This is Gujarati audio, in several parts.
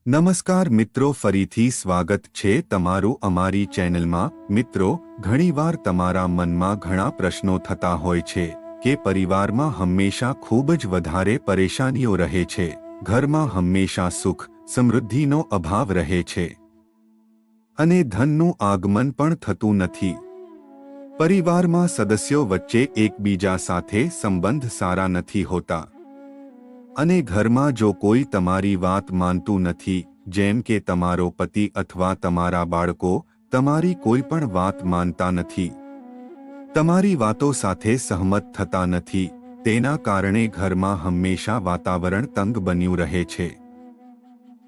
નમસ્કાર મિત્રો, ફરીથી સ્વાગત છે તમારું અમારી ચેનલમાં। મિત્રો, ઘણીવાર તમારા મનમાં ઘણા પ્રશ્નો થતા હોય છે કે પરિવારમાં હંમેશા ખૂબ જ વધારે પરેશાનીઓ રહે છે, ઘરમાં હંમેશા સુખ સમૃદ્ધિનો અભાવ રહે છે અને ધનનું આગમન પણ થતું નથી। પરિવારમાં સદસ્યો વચ્ચે એકબીજા સાથે સંબંધ સારા નથી હોતા અને ઘરમાં જો કોઈ તમારી વાત માનતું નથી, જેમ કે તમારો પતિ અથવા તમારા બાળકો તમારી કોઈ પણ વાત માનતા નથી, તમારી વાતો સાથે સહમત થતા નથી, તેના કારણે ઘરમાં હંમેશા વાતાવરણ તંગ બન્યું રહે છે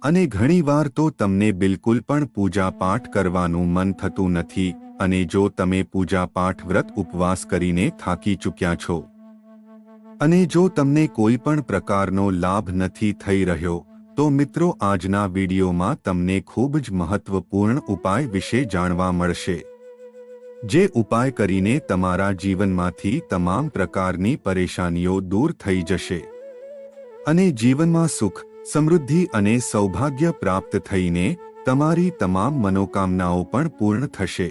અને ઘણીવાર તો તમને બિલકુલ પણ પૂજા પાઠ કરવાનું મન થતું નથી અને જો તમે પૂજા પાઠ વ્રત ઉપવાસ કરીને થાકી ચૂક્યા છો અને જો તમને કોઈ પણ પ્રકારનો લાભ નથી થઈ રહ્યો, તો મિત્રો આજના વિડીયોમાં તમને ખૂબ જ મહત્વપૂર્ણ ઉપાય વિશે જાણવા મળશે, જે ઉપાય કરીને તમારા જીવનમાંથી તમામ પ્રકારની પરેશાનીઓ દૂર થઈ જશે અને જીવનમાં સુખ સમૃદ્ધિ અને સૌભાગ્ય પ્રાપ્ત થઈને તમારી તમામ મનોકામનાઓ પણ પૂર્ણ થશે।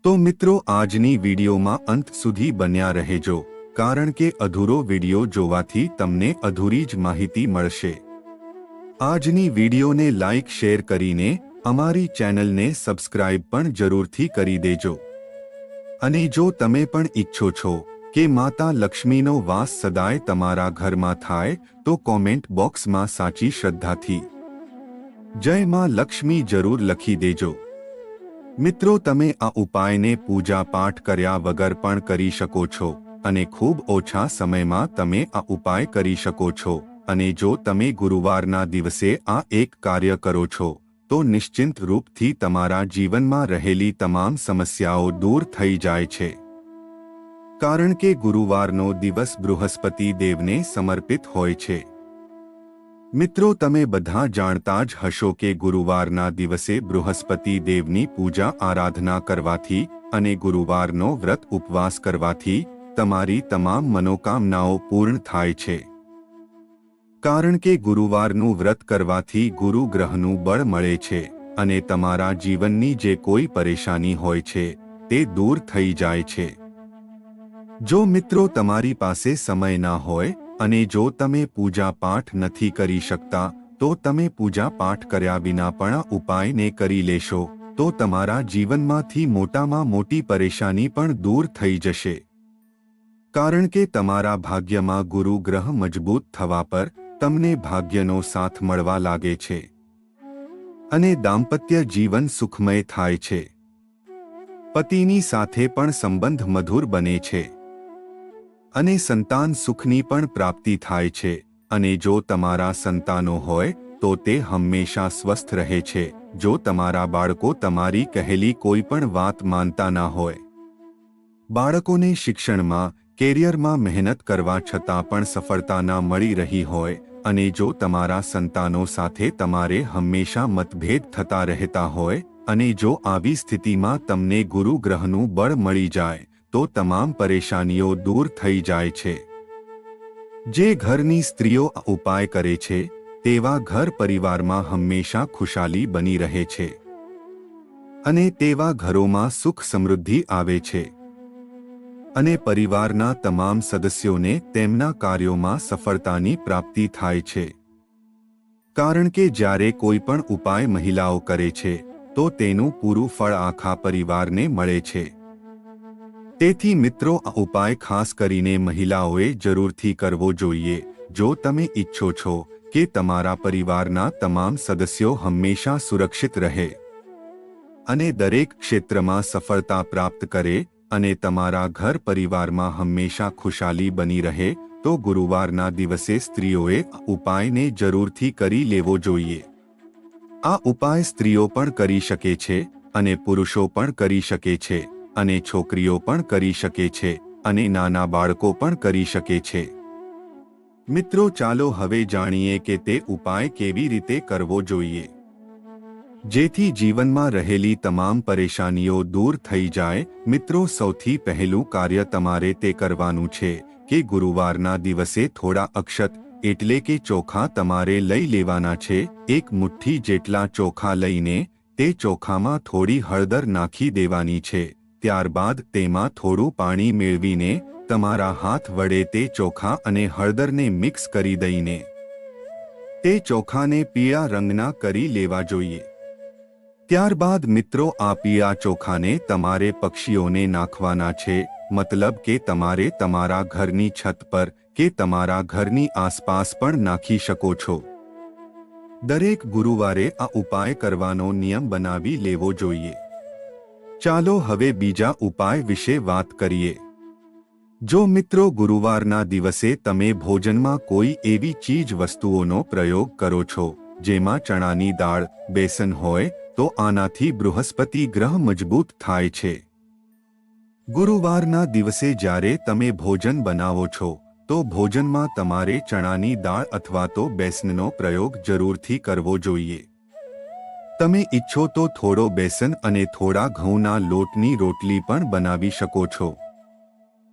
તો મિત્રો આજની વિડીયોમાં અંત સુધી બન્યા રહેજો, કારણ કે અધૂરો વિડિયો જોવાથી તમને અધૂરી જ માહિતી મળશે। આજની વિડીયોને લાઇક શેર કરીને અમારી ચેનલને સબસ્ક્રાઇબ પણ જરૂરથી કરી દેજો અને જો તમે પણ ઈચ્છો છો કે માતા લક્ષ્મીનો વાસ સદાય તમારા ઘરમાં થાય તો કોમેન્ટ બોક્સમાં સાચી શ્રદ્ધાથી જય માં લક્ષ્મી જરૂર લખી દેજો। મિત્રો, તમે આ ઉપાયને પૂજા પાઠ કર્યા વગર પણ કરી શકો છો અને ખૂબ ઓછા સમયમાં તમે આ ઉપાય કરી શકો છો અને જો તમે ગુરુવારના દિવસે આ એક કાર્ય કરો છો તો નિશ્ચિંત રૂપથી તમારા જીવનમાં રહેલી તમામ સમસ્યાઓ દૂર થઈ જાય છે, કારણ કે ગુરુવારનો દિવસ બૃહસ્પતિ દેવને સમર્પિત હોય છે। મિત્રો, તમે બધા જાણતા જ હશો કે ગુરુવારના દિવસે બૃહસ્પતિ દેવની પૂજા આરાધના કરવાથી અને ગુરુવારનો વ્રત ઉપવાસ કરવાથી તમારી તમામ મનોકામનાઓ પૂર્ણ થાય છે, કારણ કે ગુરુવારનું વ્રત કરવાથી ગુરુ ગ્રહનું બળ મળે છે અને તમારા જીવનની જે કોઈ પરેશાની હોય છે તે દૂર થઈ જાય છે। જો મિત્રો તમારી પાસે સમય ના હોય અને જો તમે પૂજા પાઠ નથી કરી શકતા તો તમે પૂજા પાઠ કર્યા વિના પણ આ ઉપાયને કરી લેશો તો તમારા જીવનમાંથી મોટામાં મોટી પરેશાની પણ દૂર થઈ જશે, કારણ કે તમારા ભાગ્યમાં ગુરુ ગ્રહ મજબૂત થવા પર તમને ભાગ્યનો સાથ મળવા લાગે છે અને દાંપત્ય જીવન સુખમય થાય છે, પતિની સાથે પણ સંબંધ મધુર બને છે અને સંતાન સુખની પણ પ્રાપ્તિ થાય છે અને જો તમારા સંતાનો હોય તો તે હંમેશા સ્વસ્થ રહે છે। જો તમારા બાળકો તમારી કહેલી કોઈ પણ વાત માનતા ના હોય, બાળકોને શિક્ષણમાં કેરિયરમાં મહેનત કરવા છતાં પણ સફળતા ના મળી રહી હોય અને જો તમારા સંતાનો સાથે તમારે હંમેશા મતભેદ થતા રહેતા હોય અને જો આવી સ્થિતિમાં તમને ગુરુ ગ્રહનું બળ મળી જાય તો તમામ પરેશાનીઓ દૂર થઈ જાય છે। જે ઘરની સ્ત્રીઓ આ ઉપાય કરે છે તેવા ઘર પરિવારમાં હંમેશા ખુશાલી બની રહે છે અને તેવા ઘરોમાં સુખ સમૃદ્ધિ આવે છે અને પરિવારના તમામ સદસ્યોને તેમના કાર્યોમાં સફળતાની પ્રાપ્તિ થાય છે, કારણ કે જ્યારે કોઈ પણ ઉપાય મહિલાઓ કરે છે તો તેનું પૂરું ફળ આખા પરિવારને મળે છે। તેથી મિત્રો આ ઉપાય ખાસ કરીને મહિલાઓએ જરૂરથી કરવો જોઈએ જો તમે ઈચ્છો છો કે તમારા પરિવારના તમામ સદસ્યો હંમેશા સુરક્ષિત રહે અને દરેક ક્ષેત્રમાં સફળતા પ્રાપ્ત કરે અને તમારા ઘર પરિવારમાં હંમેશા ખુશાલી બની રહે તો ગુરુવારના દિવસે સ્ત્રીઓએ આ ઉપાયને જરૂરથી કરી લેવો જોઈએ। આ ઉપાય સ્ત્રીઓ પણ કરી શકે છે અને પુરુષો પણ કરી શકે છે અને છોકરીઓ પણ કરી શકે છે અને નાના બાળકો પણ કરી શકે છે। મિત્રો, ચાલો હવે જાણીએ કે તે ઉપાય કેવી રીતે કરવો જોઈએ, જેથી જીવનમાં રહેલી તમામ પરેશાનીઓ દૂર થઈ જાય। મિત્રો, સૌથી પહેલું કાર્ય તમારે તે કરવાનું છે કે ગુરુવારના દિવસે થોડા અક્ષત એટલે કે ચોખા તમારે લઈ લેવાના છે। એક મુઠ્ઠી જેટલા ચોખા લઈને તે ચોખામાં થોડી હળદર નાખી દેવાની છે। ત્યારબાદ તેમાં થોડું પાણી મેળવીને તમારા હાથ વડે તે ચોખા અને હળદરને મિક્સ કરી દઈને તે ચોખાને પીળા રંગના કરી લેવા જોઈએ। ત્યારબાદ મિત્રો આ પીળા ચોખાને તમારે પક્ષીઓને નાખવાના છે। મતલબ કે તમારે તમારા ઘરની છત પર કે તમારા ઘરની આસપાસ પણ નાખી શકો છો। દરેક ગુરુવારે આ ઉપાય કરવાનો નિયમ બનાવી લેવો જોઈએ। ચાલો હવે બીજા ઉપાય વિશે વાત કરીએ। જો મિત્રો ગુરુવારના દિવસે તમે ભોજનમાં કોઈ એવી ચીજ વસ્તુઓનો પ્રયોગ કરો છો જેમાં ચણાની દાળ બેસન હોય તો આનાથી બૃહસ્પતિ ગ્રહ મજબૂત થાય છે। ગુરુવારના દિવસે જ્યારે તમે ભોજન બનાવો છો તો ભોજનમાં તમારે ચણાની દાળ અથવા તો બેસનનો પ્રયોગ જરૂરથી કરવો જોઈએ। તમે ઈચ્છો તો થોડો બેસન અને થોડા ઘઉંના લોટની રોટલી પણ બનાવી શકો છો।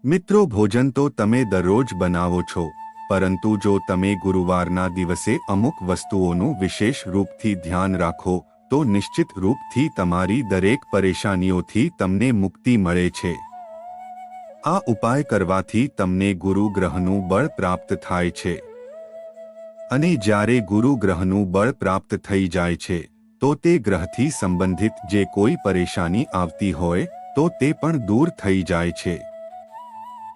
મિત્રો ભોજન તો તમે દરરોજ બનાવો છો, પરંતુ જો તમે ગુરુવારના દિવસે અમુક વસ્તુઓનું વિશેષ રૂપથી ધ્યાન રાખો તો નિશ્ચિત રૂપથી તમારી દરેક પરેશાનીઓથી તમને મુક્તિ મળે છે। આ ઉપાય કરવાથી તમને ગુરુ ગ્રહનું બળ પ્રાપ્ત થાય છે, અને જ્યારે ગુરુ ગ્રહનું બળ પ્રાપ્ત થઈ જાય છે તો તે ગ્રહથી સંબંધિત જે કોઈ પરેશાની આવતી હોય તો તે પણ દૂર થઈ જાય છે।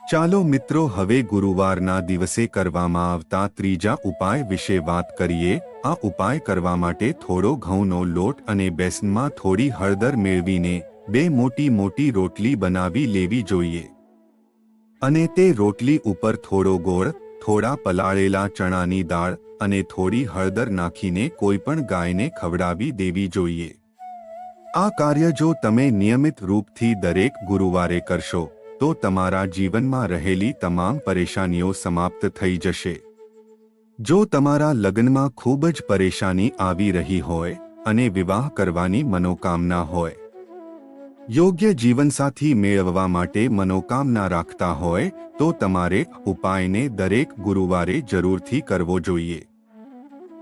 ચાલો મિત્રો હવે ગુરુવારના દિવસે કરવામાં આવતા ત્રીજા ઉપાય વિશે વાત કરીએ। આ ઉપાય કરવા માટે થોડો ઘઉંનો લોટ અને બેસનમાં થોડી હળદર મેળવીને બે મોટી મોટી રોટલી બનાવી લેવી જોઈએ, અને તે રોટલી ઉપર થોડો ગોળ, થોડા પલાળેલા ચણાની દાળ અને થોડી હળદર નાખીને કોઈપણ ગાયને ખવડાવી દેવી જોઈએ। આ કાર્ય જો તમે નિયમિત રૂપથી દરેક ગુરુવારે કરશો તો તમારા જીવનમાં રહેલી તમામ પરેશાનીઓ સમાપ્ત થઈ જશે। જો તમારા લગ્નમાં ખૂબ જ પરેશાની આવી રહી હોય અને વિવાહ કરવાની મનોકામના હોય, યોગ્ય જીવનસાથી મેળવવા માટે મનોકામના રાખતા હોય તો તમારે ઉપાયને દરેક ગુરુવારે જરૂરથી કરવો જોઈએ।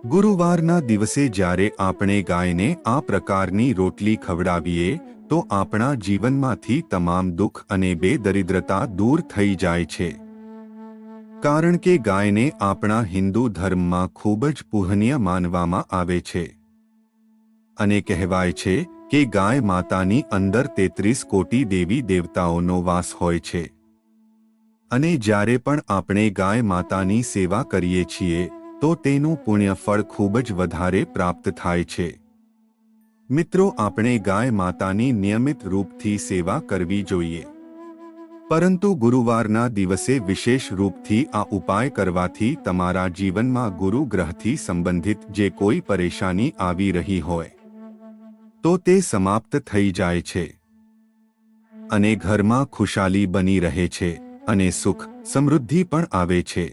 ગુરુવારના દિવસે જ્યારે આપણે ગાયને આ પ્રકારની રોટલી ખવડાવીએ તો આપણા જીવનમાંથી તમામ દુઃખ અને બેદરિદ્રતા દૂર થઈ જાય છે, કારણ કે ગાયને આપણા હિન્દુ ધર્મમાં ખૂબ જ પૂજનીય માનવામાં આવે છે, અને કહેવાય છે કે ગાય માતાની અંદર 33 કોટી દેવી દેવતાઓનો વાસ હોય છે, અને જ્યારે પણ આપણે ગાય માતાની સેવા કરીએ છીએ તો તેનું પુણ્ય ફળ ખૂબ જ વધારે પ્રાપ્ત થાય છે। મિત્રો આપણે ગાય માતાની નિયમિત રૂપથી સેવા કરવી જોઈએ, પરંતુ ગુરુવારના દિવસે વિશેષ રૂપથી આ ઉપાય કરવાથી તમારા જીવનમાં ગુરુ ગ્રહથી સંબંધિત જે કોઈ પરેશાની આવી રહી હોય તો તે સમાપ્ત થઈ જાય છે, અને ઘરમાં ખુશાલી બની રહે છે અને સુખ સમૃદ્ધિ પણ આવે છે।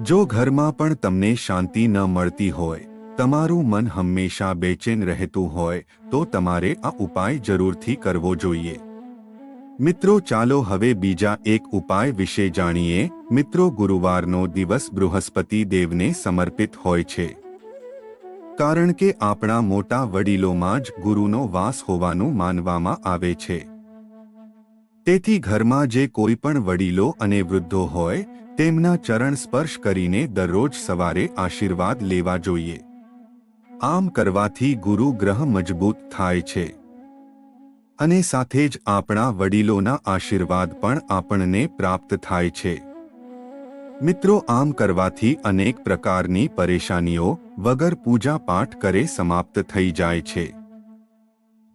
જો ઘરમાં પણ તમને શાંતિ ન મળતી હોય, તમારું મન હંમેશા બેચેન રહેતું હોય તો તમારે આ ઉપાય જરૂરથી કરવો જોઈએ। મિત્રો ચાલો હવે બીજા એક ઉપાય વિશે જાણીએ। મિત્રો ગુરુવારનો દિવસ બૃહસ્પતિ દેવને સમર્પિત હોય છે, કારણ કે આપણા મોટા વડીલોમાં જ ગુરુનો વાસ હોવાનું માનવામાં આવે છે। તેથી ઘરમાં જે કોઈ પણ વડીલો અને વૃદ્ધો હોય તેમના ચરણ સ્પર્શ કરીને દરરોજ સવારે આશીર્વાદ લેવા જોઈએ। આમ કરવાથી ગુરુ ગ્રહ મજબૂત થાય છે, અને સાથે જ આપણા વડીલોના આશીર્વાદ પણ આપણને પ્રાપ્ત થાય છે। મિત્રો આમ કરવાથી અનેક પ્રકારની પરેશાનીઓ વગર પૂજા પાઠ કરે સમાપ્ત થઈ જાય છે।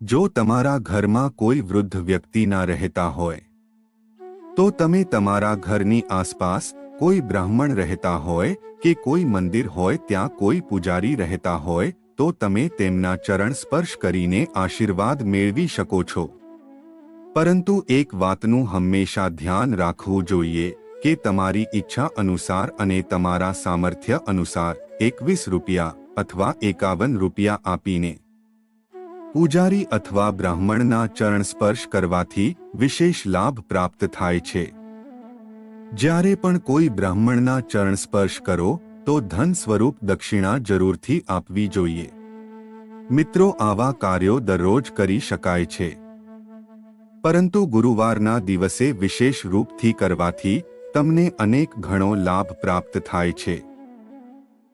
જો તમારા ઘરમાં કોઈ વૃદ્ધ વ્યક્તિ ના રહેતા હોય તો તમે તમારા ઘરની આસપાસ કોઈ બ્રાહ્મણ રહેતા હોય કે કોઈ મંદિર હોય ત્યાં કોઈ પૂજારી રહેતા હોય તો તમે તેમના ચરણ સ્પર્શ કરીને આશીર્વાદ મેળવી શકો છો। પરંતુ એક વાતનું હંમેશા ધ્યાન રાખવું જોઈએ કે તમારી ઈચ્છા અનુસાર અને તમારા સામર્થ્ય અનુસાર 21 રૂપિયા અથવા 51 રૂપિયા આપીને પૂજારી અથવા બ્રાહ્મણના ચરણ સ્પર્શ કરવાથી વિશેષ લાભ પ્રાપ્ત થાય છે। જ્યારે પણ કોઈ બ્રાહ્મણના ચરણ સ્પર્શ કરો તો ધન સ્વરૂપ દક્ષિણા જરૂરથી આપવી જોઈએ. મિત્રો, આવા કાર્યો દરરોજ કરી શકાય છે, પરંતુ ગુરુવારના દિવસે વિશેષ રૂપથી કરવાથી તમને અનેક ગણો લાભ પ્રાપ્ત થાય છે.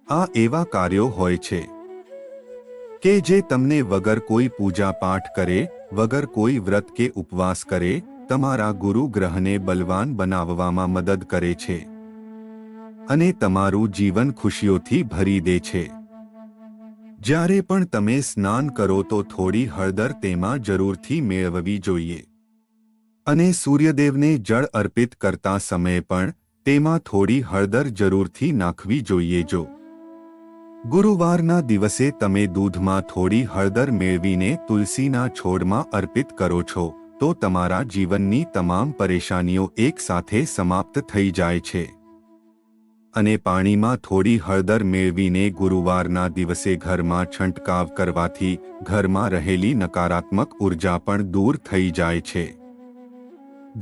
આ એવા કાર્યો હોય છે કે જે તમને વગર કોઈ પૂજા પાઠ કરે, વગર કોઈ વ્રત કે ઉપવાસ કરે, તમારા ગુરુ ગ્રહને બલવાન બનાવવામાં મદદ કરે છે અને તમારું જીવન ખુશીઓથી ભરી દે છે. જ્યારે પણ તમે સ્નાન કરો તો થોડી હળદર તેમાં જરૂરથી મેળવવી જોઈએ અને સૂર્યદેવને જળ અર્પિત કરતા સમયે પણ તેમાં થોડી હળદર જરૂરથી નાખવી જોઈએ. જો ગુરુવારના દિવસે તમે દૂધમાં થોડી હળદર મેળવીને તુલસીના છોડમાં અર્પિત કરો છો તો તમારા જીવનની તમામ પરેશાનીઓ એકસાથે સમાપ્ત થઈ જાય છે. અને પાણીમાં થોડી હળદર મેળવીને ગુરુવારના દિવસે ઘરમાં છંટકાવ કરવાથી ઘરમાં રહેલી નકારાત્મક ઉર્જા પણ દૂર થઈ જાય છે.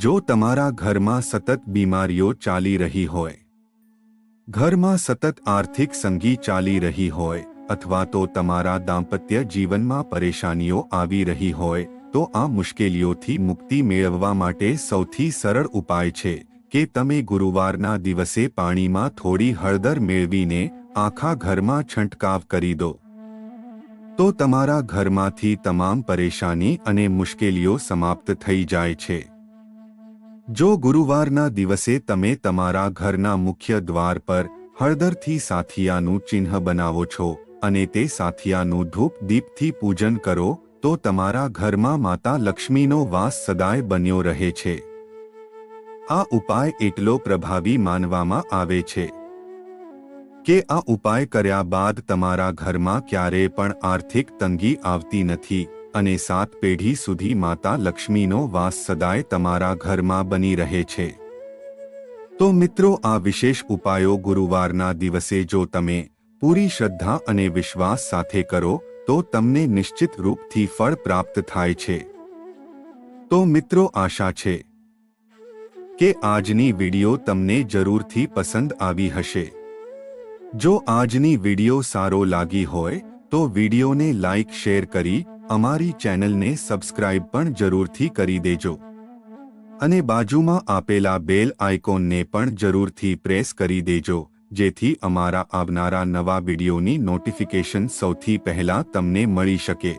જો તમારા ઘરમાં સતત બીમારીઓ ચાલી રહી હોય, ઘરમાં સતત આર્થિક તંગી ચાલી રહી હોય અથવા તો તમારા દાંપત્ય જીવનમાં પરેશાનીઓ આવી રહી હોય તો આ મુશ્કેલીઓથી મુક્તિ મેળવવા માટે સૌથી સરળ ઉપાય છે કે તમે ગુરુવારના દિવસે પાણીમાં થોડી હળદર મેળવીને આખા ઘરમાં છંટકાવ કરી દો તો તમારા ઘરમાંથી તમામ પરેશાની અને મુશ્કેલીઓ સમાપ્ત થઈ જાય છે. જો ગુરુવારના દિવસે તમે તમારા ઘરના મુખ્ય દ્વાર પર હળદરથી સાથિયાનું ચિહ્ન બનાવો છો અને તે સાથિયાનું ધૂપ દીપથી પૂજન કરો તો તમારા ઘરમાં માતા લક્ષ્મીનો વાસ સદાય બન્યો રહે છે. આ ઉપાય એટલો પ્રભાવી માનવામાં આવે છે કે આ ઉપાય કર્યા બાદ તમારા ઘરમાં ક્યારેય પણ આર્થિક તંગી આવતી નથી અને 7 પેઢી સુધી માતા લક્ષ્મીનો વાસ સદાય તમારા ઘરમાં બની રહે છે. તો મિત્રો, આ વિશેષ ઉપાયો ગુરુવારના દિવસે જો તમે પૂરી શ્રદ્ધા અને વિશ્વાસ સાથે કરો તો તમને નિશ્ચિત રૂપથી ફળ પ્રાપ્ત થાય છે. તો મિત્રો, આશા છે કે આજની વિડિયો તમને જરૂરથી પસંદ આવી હશે. જો આજની વિડિયો સારો લાગી હોય તો વિડિયોને લાઈક શેર કરી અમારી ચેનલને સબસ્ક્રાઇબ પણ જરૂરથી કરી દેજો અને બાજુમાં આપેલા બેલ આઇકોનને પણ જરૂરથી પ્રેસ કરી દેજો જેથી અમારા આવનારા નવા વિડિયોની નોટિફિકેશન સૌથી પહેલા તમને મળી શકે.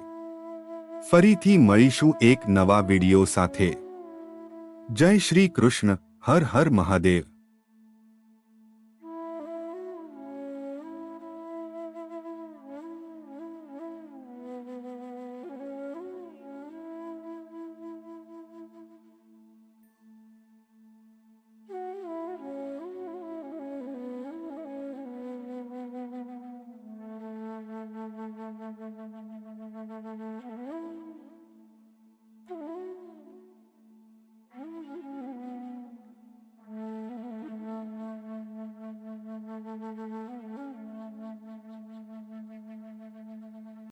ફરીથી મળીશું એક નવા વિડિયો સાથે. જય શ્રી કૃષ્ણ. હર હર મહાદેવ.